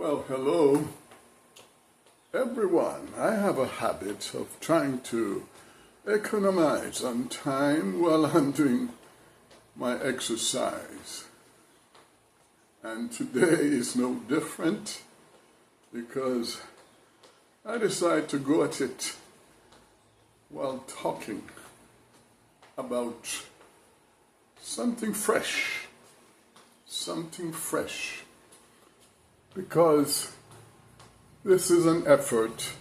Well, hello, everyone. I have a habit of trying to economize on time while I'm doing my exercise. And today is no different because I decided to go at it while talking about something fresh. Because this is an effort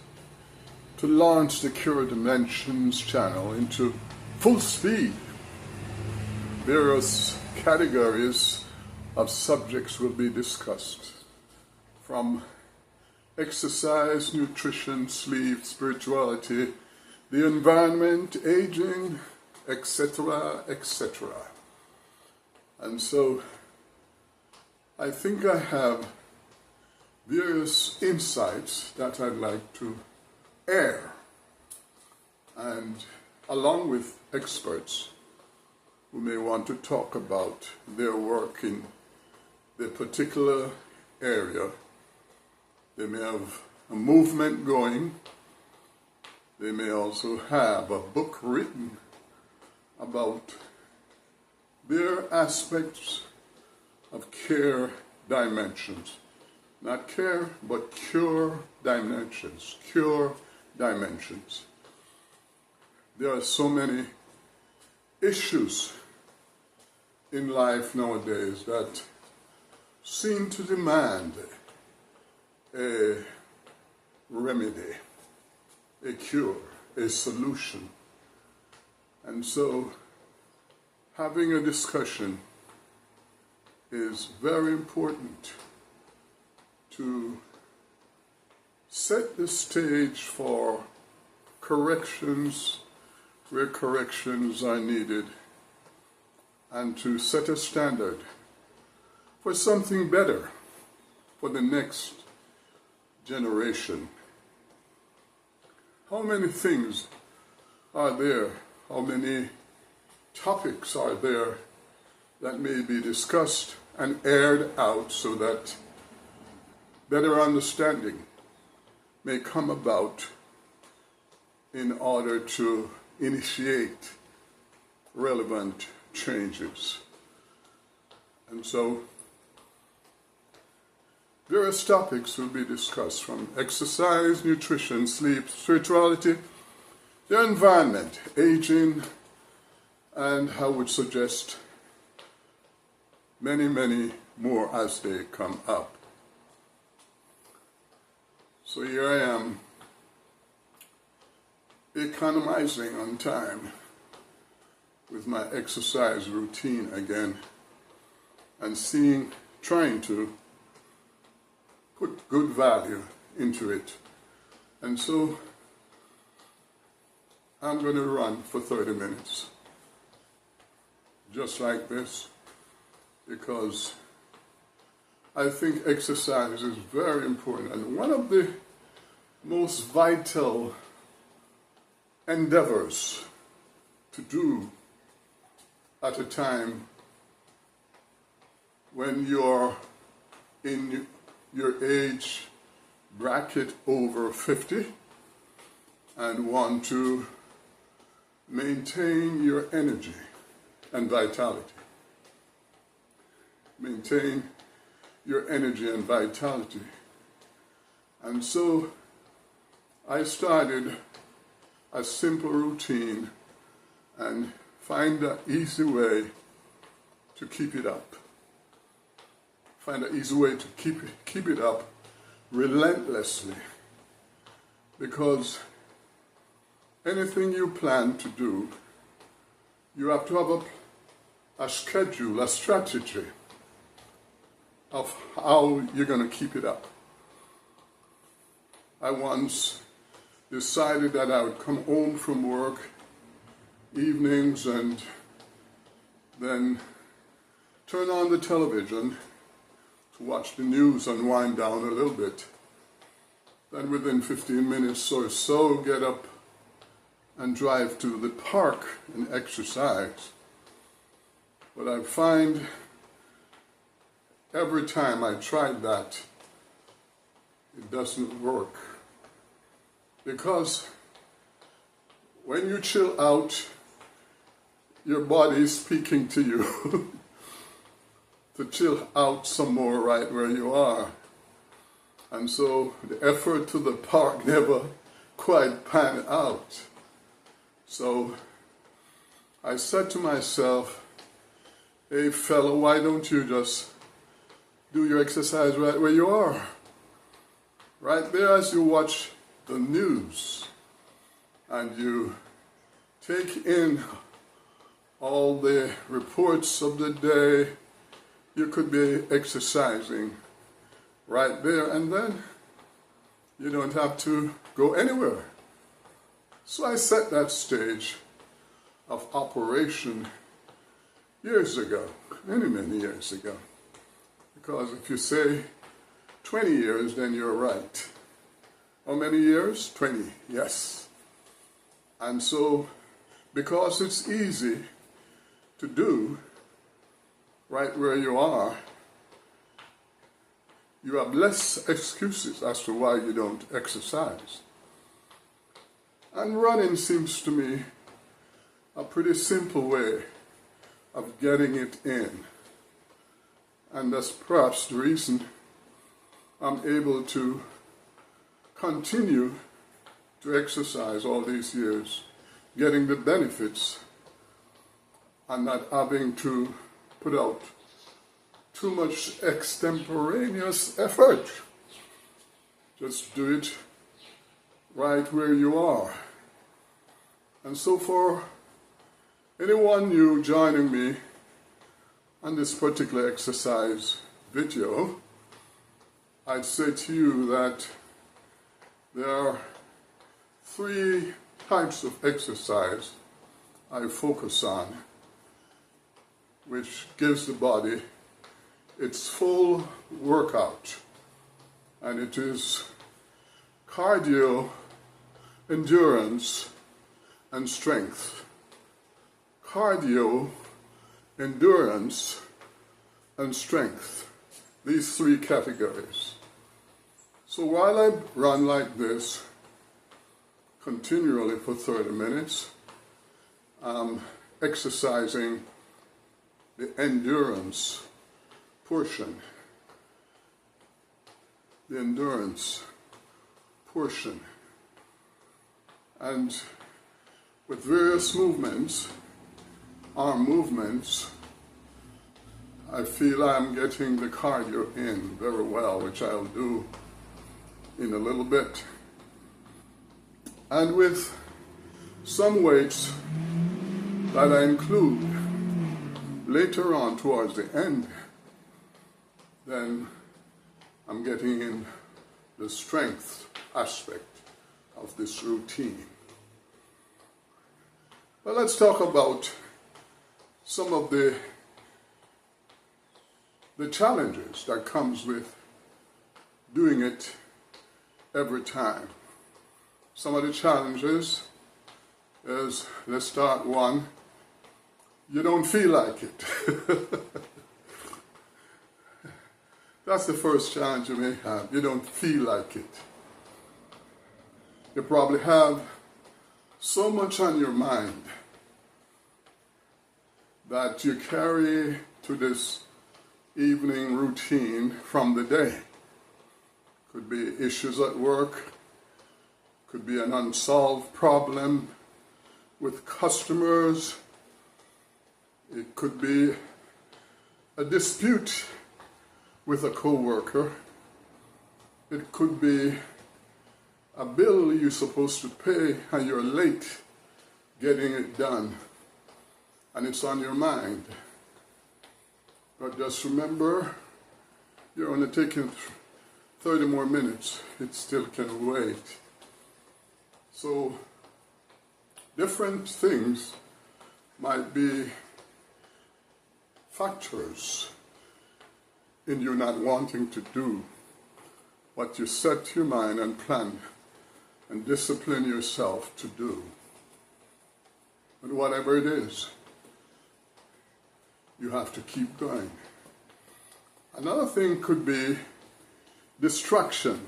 to launch the Cure Dimensions channel into full speed. Various categories of subjects will be discussed, from exercise, nutrition, sleep, spirituality, the environment, aging, etc., etc. And so I think I have various insights that I'd like to air, and along with experts who may want to talk about their work in the particular area. They may have a movement going. They may also have a book written about their aspects of care dimensions. Not care, but cure dimensions. Cure dimensions. There are so many issues in life nowadays that seem to demand a remedy, a cure, a solution. And so having a discussion is very important to set the stage for corrections where corrections are needed, and to set a standard for something better for the next generation. How many things are there? How many topics are there that may be discussed and aired out so that better understanding may come about in order to initiate relevant changes. And so various topics will be discussed, from exercise, nutrition, sleep, spirituality, the environment, aging, and I would suggest many, many more as they come up. So here I am, economizing on time with my exercise routine again, and trying to put good value into it. And so I'm going to run for 30 minutes, just like this, because I think exercise is very important, and one of the most vital endeavors to do at a time when you're in your age bracket over 50 and want to maintain your energy and vitality. Maintain your energy and vitality. And so I started a simple routine and find an easy way to keep it up. Find an easy way to keep it up relentlessly. Because anything you plan to do, you have to have a schedule, a strategy of how you're going to keep it up. I once decided that I would come home from work evenings and then turn on the television to watch the news and wind down a little bit. Then within 15 minutes or so, get up and drive to the park and exercise. But I find every time I tried that, it doesn't work. Because when you chill out, your body is speaking to you to chill out some more right where you are. And so the effort to the park never quite panned out. So I said to myself, hey fella, why don't you just do your exercise right where you are? Right there as you watch the news and you take in all the reports of the day, you could be exercising right there and then. You don't have to go anywhere. So I set that stage of operation years ago, many years ago. Because if you say 20 years, then you're right. How many years? 20, yes. And so, because it's easy to do right where you are, you have less excuses as to why you don't exercise. And running seems to me a pretty simple way of getting it in. And that's perhaps the reason I'm able to continue to exercise all these years, getting the benefits and not having to put out too much extemporaneous effort. Just do it right where you are. And so for anyone new joining me on this particular exercise video, I'd say to you that there are 3 types of exercise I focus on, which gives the body its full workout. And it is cardio, endurance, and strength. Cardio, endurance, and strength. These 3 categories. So while I run like this continually for 30 minutes, I'm exercising the endurance portion. The endurance portion. And with various movements, arm movements, I feel I'm getting the cardio in very well, which I'll do in a little bit. And with some weights that I include later on towards the end, then I'm getting in the strength aspect of this routine. But let's talk about some of the challenges that comes with doing it every time. Some of the challenges is, let's start one, you don't feel like it. That's the first challenge you may have. You don't feel like it. You probably have so much on your mind that you carry to this evening routine from the day. Could be issues at work, could be an unsolved problem with customers, it could be a dispute with a coworker, it could be a bill you're supposed to pay and you're late getting it done and it's on your mind. But just remember, you're only taking 30 more minutes. It still can wait. So different things might be factors in you not wanting to do what you set your mind and plan and discipline yourself to do. But whatever it is, you have to keep going. Another thing could be distraction.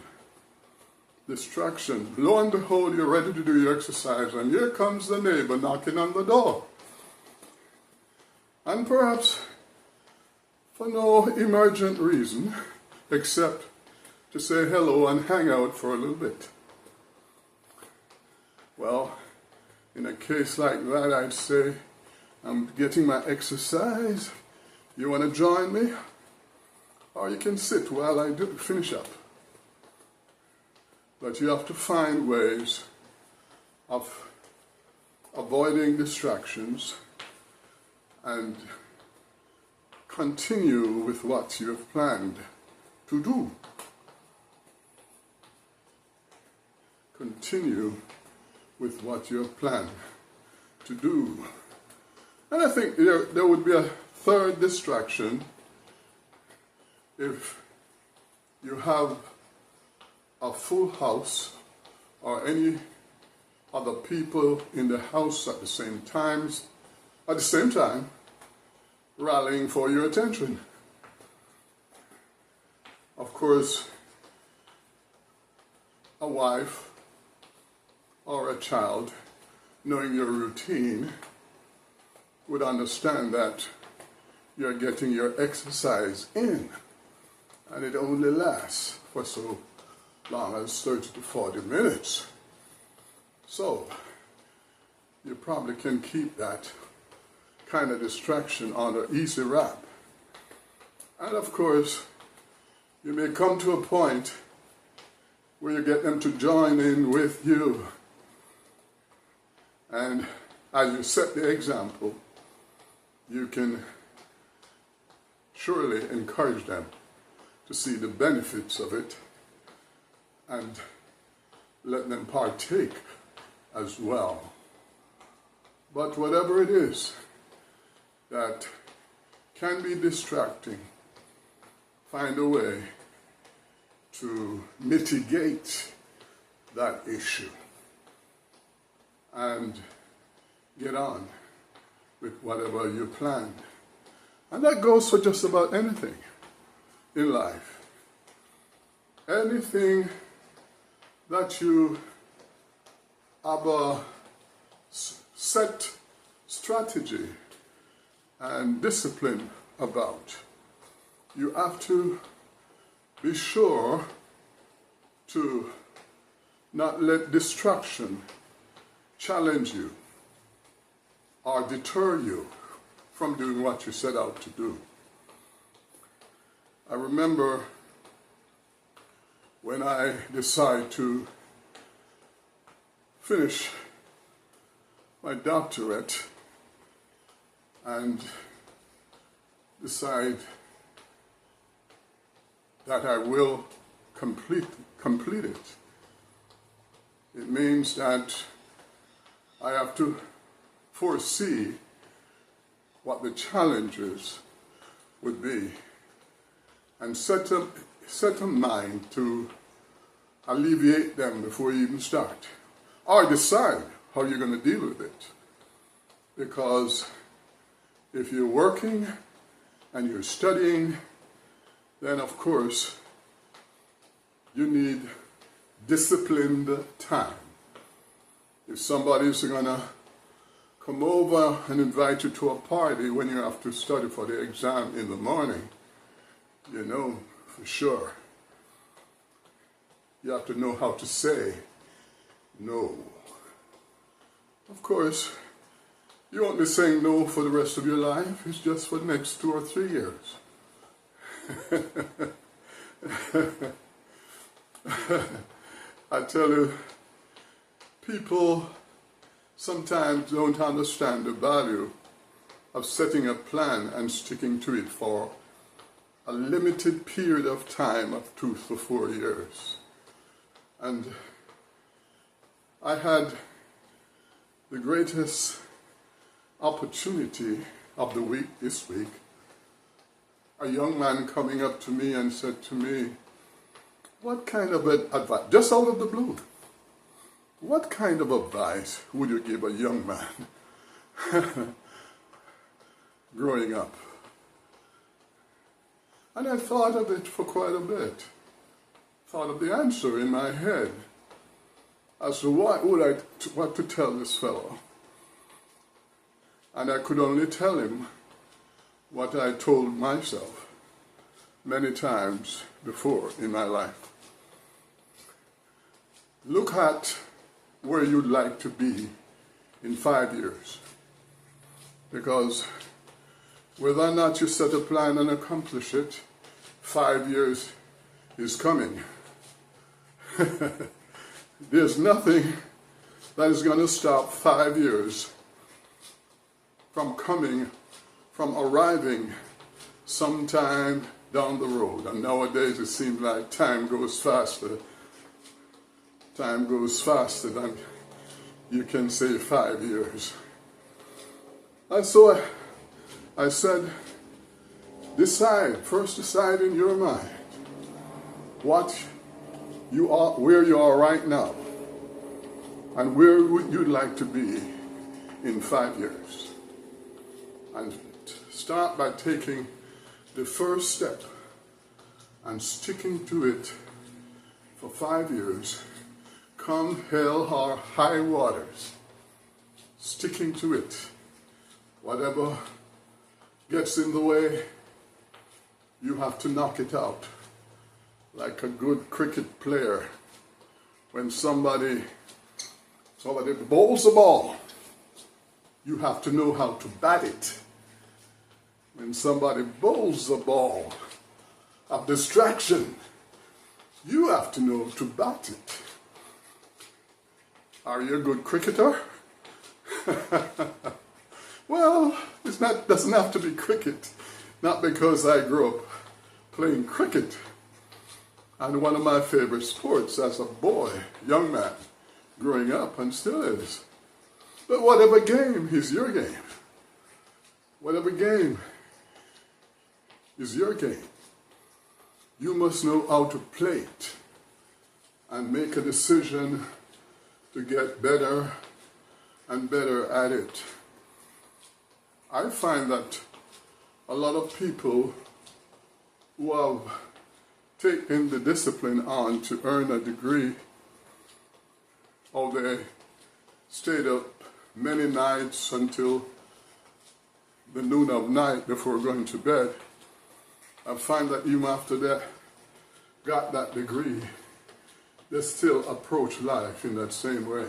distraction. Lo and behold, you're ready to do your exercise, and here comes the neighbor knocking on the door. And perhaps for no emergent reason, except to say hello and hang out for a little bit. Well, in a case like that, I'd say, I'm getting my exercise. You want to join me? Or you can sit while I finish up. But you have to find ways of avoiding distractions and continue with what you have planned to do. Continue with what you have planned to do. And I think there would be a third distraction if you have a full house or any other people in the house at the same time, rallying for your attention. Of course, a wife or a child, knowing your routine, would understand that you're getting your exercise in, and it only lasts for so long as 30 to 40 minutes. So, you probably can keep that kind of distraction on an easy wrap. And of course, you may come to a point where you get them to join in with you. And as you set the example, you can surely encourage them to see the benefits of it and let them partake as well. But whatever it is that can be distracting, find a way to mitigate that issue and get on with whatever you planned. And that goes for just about anything in life. Anything that you have a set strategy and discipline about, you have to be sure to not let distraction challenge you or deter you from doing what you set out to do. I remember when I decided to finish my doctorate and decide that I will complete it. It means that I have to foresee what the challenges would be and set a mind to alleviate them before you even start, or decide how you're going to deal with it. Because if you're working and you're studying, then of course you need disciplined time. If somebody's going to come over and invite you to a party when you have to study for the exam in the morning, you know for sure you have to know how to say no. Of course, you won't be saying no for the rest of your life. It's just for the next 2 or 3 years. I tell you, people sometimes don't understand the value of setting a plan and sticking to it for a limited period of time of 2 to 4 years. And I had the greatest opportunity of the week this week. A young man coming up to me and said to me, what kind of advice, just out of the blue, what kind of advice would you give a young man growing up? And I thought of it for quite a bit. Thought of the answer in my head. as to what to tell this fellow. And I could only tell him what I told myself many times before in my life. Look at where you'd like to be in 5 years. Because whether or not you set a plan and accomplish it, 5 years is coming. There's nothing that is going to stop 5 years from arriving sometime down the road. And nowadays it seems like time goes faster. Time goes faster than you can say 5 years. And so I said, first decide in your mind what you are, where you are right now, and where would you like to be in 5 years. And start by taking the first step and sticking to it for 5 years, come hell or high waters, sticking to it. Whatever gets in the way, you have to knock it out. Like a good cricket player, when somebody bowls the ball, you have to know how to bat it. When somebody bowls the ball of distraction, you have to know to bat it. Are you a good cricketer? Well, doesn't have to be cricket. Not because I grew up playing cricket. And one of my favorite sports as a boy, young man, growing up, and still is. But whatever game is your game. Whatever game is your game. You must know how to play it and make a decision to get better and better at it. I find that a lot of people who have taken the discipline on to earn a degree, or they stayed up many nights until the noon of night before going to bed, I find that even after they got that degree, they still approach life in that same way.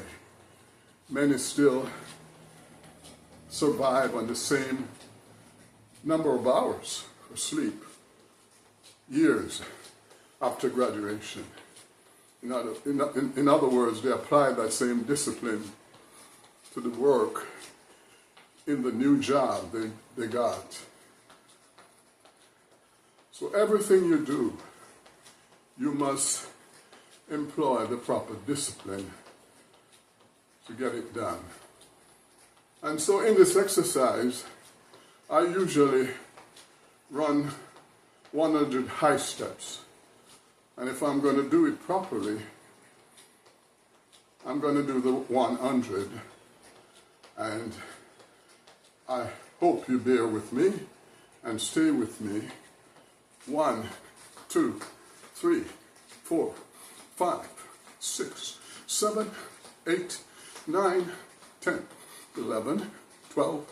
Many still survive on the same number of hours of sleep, years after graduation. In other words, they apply that same discipline to the work in the new job they got. So everything you do, you must employ the proper discipline to get it done. And so in this exercise, I usually run 100 high steps. And if I'm going to do it properly, I'm going to do the 100. And I hope you bear with me and stay with me. 1, 2, 3, 4, 5, 6, 7, 8, 9, 10, 11, 12,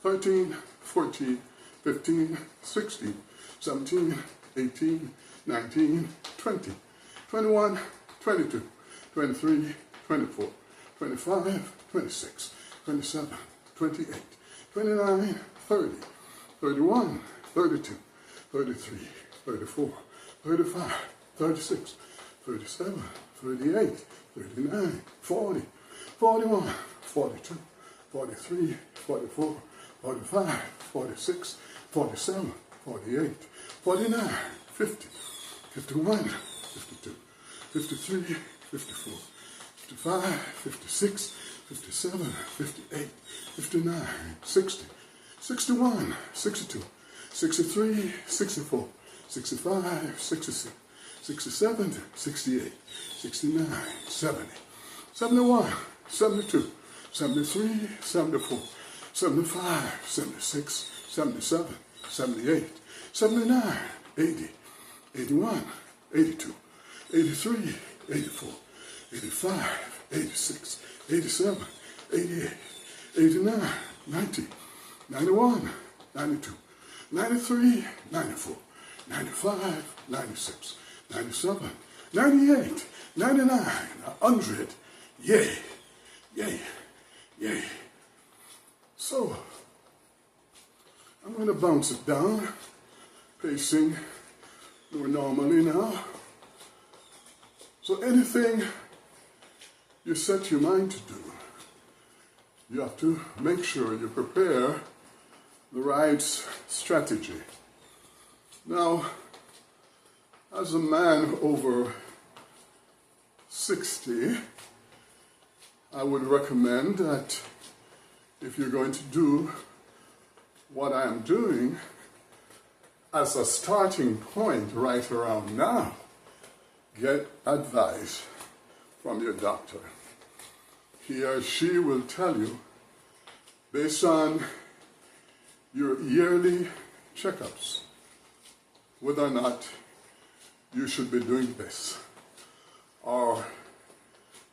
13, 14, 15, 16, 17, 18, 19, 20, 21, 22, 23, 24, 25, 26, 27, 28, 29, 30, 31, 32, 33, 34, 35, 36, 37, 38, 39, 40, 41, 42, 43, 44, 45, 46, 47, 48, 49, 50, 51, 52, 53, 54, 55, 56, 57, 58, 59, 60, 61, 62, 63, 64, 65, 66, 67, 68, 69, 70, 71, 72, 73, 74, 75, 76, 77, 78, 79, 80, 81, 82, 83, 84, 85, 86, 87, 88, 89, 90, 91, 92, 93, 94, 95, 96, 97, 98, 99, 100. Yay, yay, yay. So, I'm going to bounce it down, pacing more normally now. So anything you set your mind to do, you have to make sure you prepare the right strategy. Now, as a man over 60, I would recommend that if you're going to do what I am doing as a starting point right around now, get advice from your doctor. He or she will tell you, based on your yearly checkups, whether or not you should be doing this. Or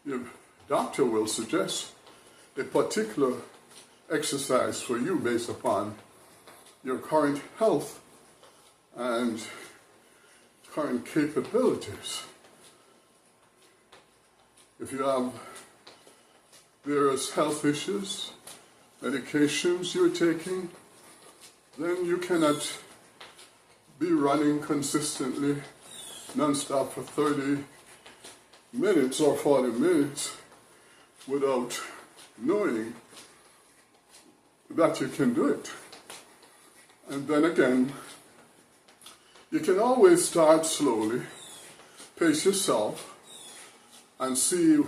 your doctor will suggest a particular exercise for you based upon your current health and current capabilities. If you have various health issues, medications you're taking, then you cannot be running consistently non-stop for 30 minutes or 40 minutes without knowing that you can do it. And then again, you can always start slowly, pace yourself, and see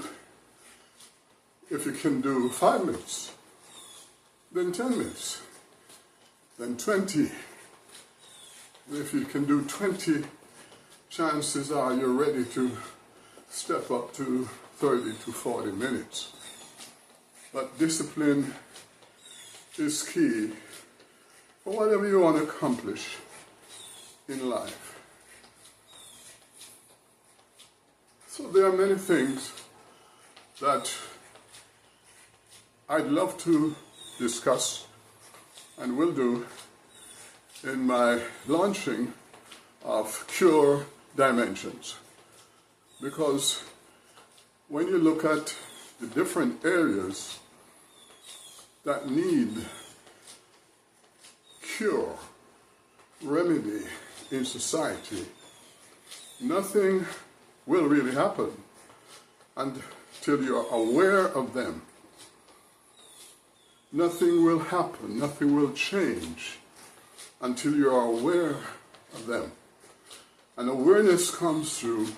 if you can do 5 minutes, then 10 minutes, then 20. If you can do 20, chances are you're ready to step up to 30 to 40 minutes. But discipline is key for whatever you want to accomplish in life. So there are many things that I'd love to discuss and will do in my launching of Cure Dimensions. Because when you look at the different areas that need cure, remedy in society, nothing will really happen until you're aware of them. Nothing will happen, nothing will change until you're aware of them. And awareness comes through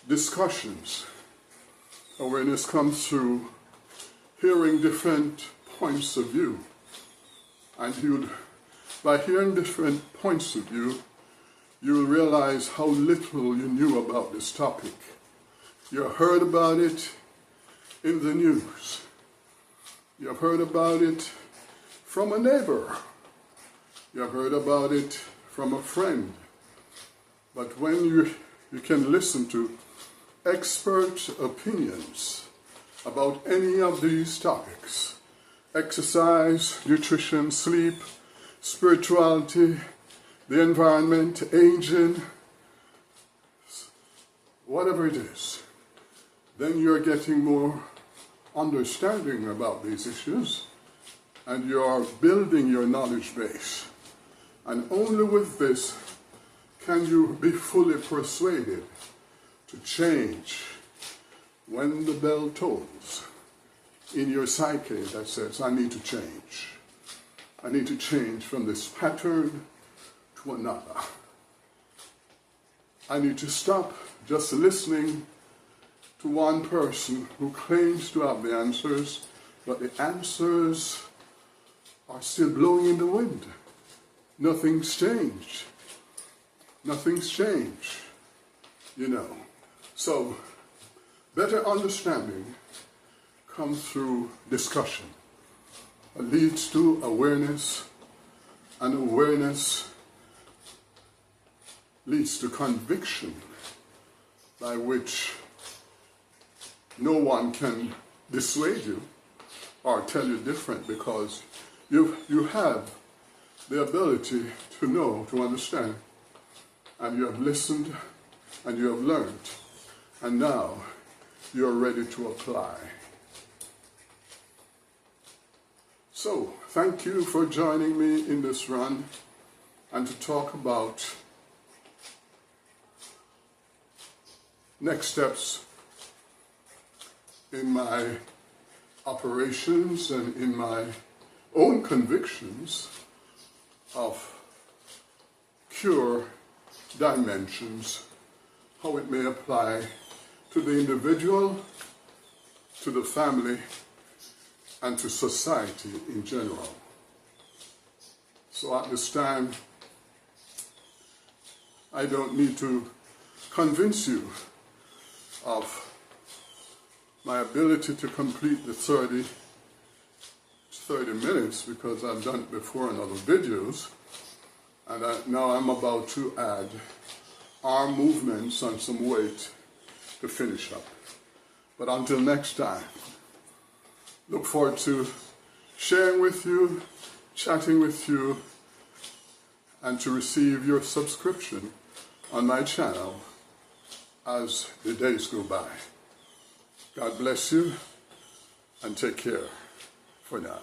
discussions. Awareness comes through hearing different points of view. And by hearing different points of view, you'll realize how little you knew about this topic. You heard about it in the news. You heard about it from a neighbor. You heard about it from a friend. But when you can listen to expert opinions about any of these topics, exercise, nutrition, sleep, spirituality, the environment, aging, whatever it is, then you're getting more understanding about these issues and you're building your knowledge base. And only with this can you be fully persuaded to change when the bell tolls in your psyche that says, I need to change. I need to change from this pattern to another. I need to stop just listening to one person who claims to have the answers, but the answers are still blowing in the wind. Nothing's changed. Nothing's changed, you know. So, better understanding comes through discussion. It leads to awareness, and awareness leads to conviction, by which no one can dissuade you or tell you different, because you have the ability to know, to understand, and you have listened and you have learned, and now you're ready to apply. So, thank you for joining me in this run and to talk about next steps in my operations and in my own convictions of cure dimensions, how it may apply to the individual, to the family, and to society in general. So at this time, I don't need to convince you of my ability to complete the 30 minutes, because I've done it before in other videos, and now I'm about to add arm movements and some weight to finish up. But until next time, look forward to sharing with you, chatting with you, and to receive your subscription on my channel as the days go by. God bless you, and take care for now.